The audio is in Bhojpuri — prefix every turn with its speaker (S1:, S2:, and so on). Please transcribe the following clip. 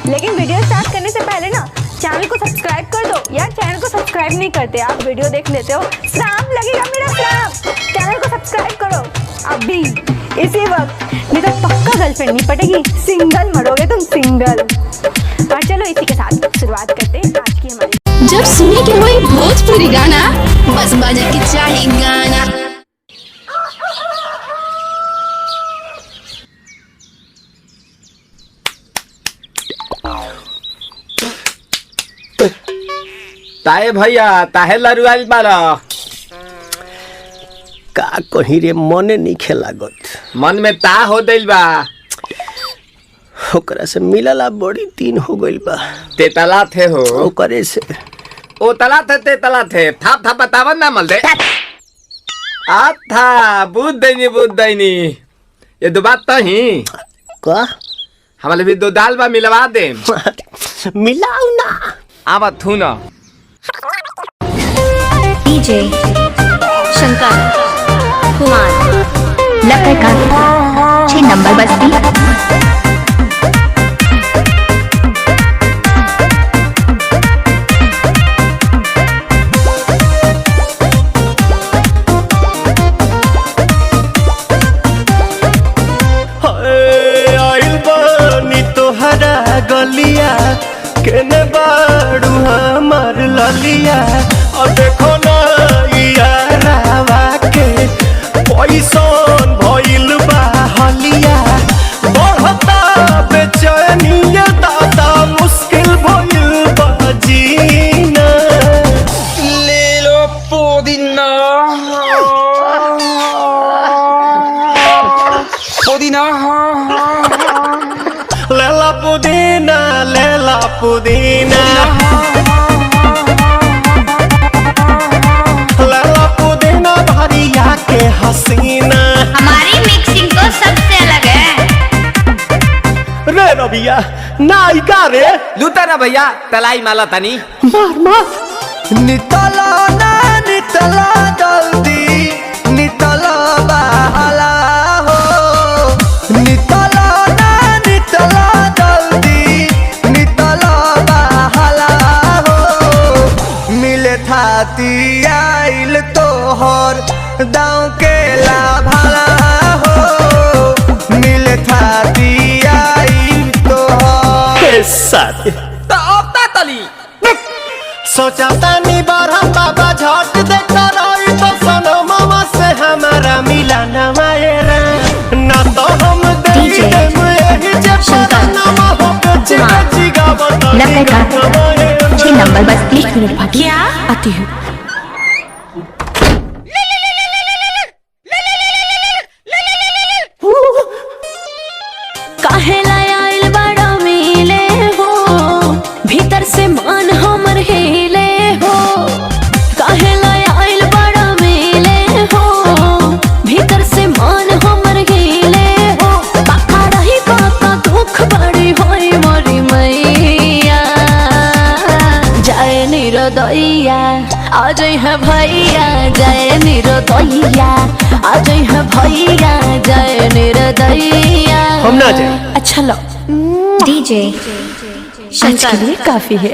S1: लेकिन वीडियो स्टार्ट करने से पहले ना चैनल को सब्सक्राइब कर दो यार। चैनल को सब्सक्राइब नहीं करते आप, वीडियो देख लेते हो। श्राप लगेगा मेरा श्राप। चैनल को सब्सक्राइब करो अभी इसी वक्त, नहीं तो पक्का गर्लफ्रेंड नहीं पटेगी, सिंगल मरोगे तुम, सिंगल। और चलो इसी के साथ शुरुआत करते हैं आज की हमारी।
S2: जब सुने के वही भोजपुरी गाना, बस बजे के चाहे गाना।
S3: ताए भैया ताहे लरुआल बारा
S4: का कहीं रे मने नहीं खेलागत,
S3: मन में ता हो दिल बा,
S4: ओकरा से मिलला बड़ी दिन हो गइल बा।
S3: ते तला थे हो
S4: ओकरे से
S3: ओ तला थे ते तला थे था बतावन ना मल दे आ था बुद्ध दैनी ये दो बात तो ही
S4: का
S3: हमारे भी दो दाल बा मिलवा दे
S4: मिलाऊ ना
S3: आवा थू ना।
S5: डीजे शंकर कुमार लखनऊ 6 नंबर बस्ती।
S4: आइल बानी तोहरा गलिया केने बाड़ू हमार ललिया, और देखो ना यारावा के पैसन भइल बा हलिया। बढ़ता बेचैनिया दादा मुश्किल भइल बा जीना।
S3: ले लो पुदीना पुदीना
S4: लेला पुदीना लेला पुदीना लेला पुदीना भरिया के हसीना।
S5: हमारी मिक्सिंग तो सबसे अलग है।
S4: रे रबिया नायिका रे
S3: लूटा ना भैया तलाई माला तनी
S4: मार मार। नितला ना नितला जल्दी नितला बहला हो, नितला ना नितला जल्दी नितला बहला हो। मिले थाती आइल तोहर दाँव के लाभला हो, मिले थाती आइल तोहर साथ
S3: तो अब ता तली
S4: सोचा तानी बारह बाबा झट देखता रही तो सनो मामा से हमारा मिला न मायरा ना तो हम देवी देव यही जे परानामा हो चिगा चिगा
S5: लखनऊ 6 नंबर बस्ती।
S2: क्या आती हूँ। काहे लायल बड़ा मिले हो, भीतर से मन हमर हिले हो। काहे लायल बड़ा मिले हो, भीतर से मन हमर हिले हो। बाका रही बाका दुख बड़ी होई मोरी मैया, जाए निरोदैया आज है भैया, जाए निरोदैया आज है भैया, जाए निरोदैया।
S4: हम ना जाए।
S2: अच्छा लो
S5: डीजे
S2: आज के लिए काफी है।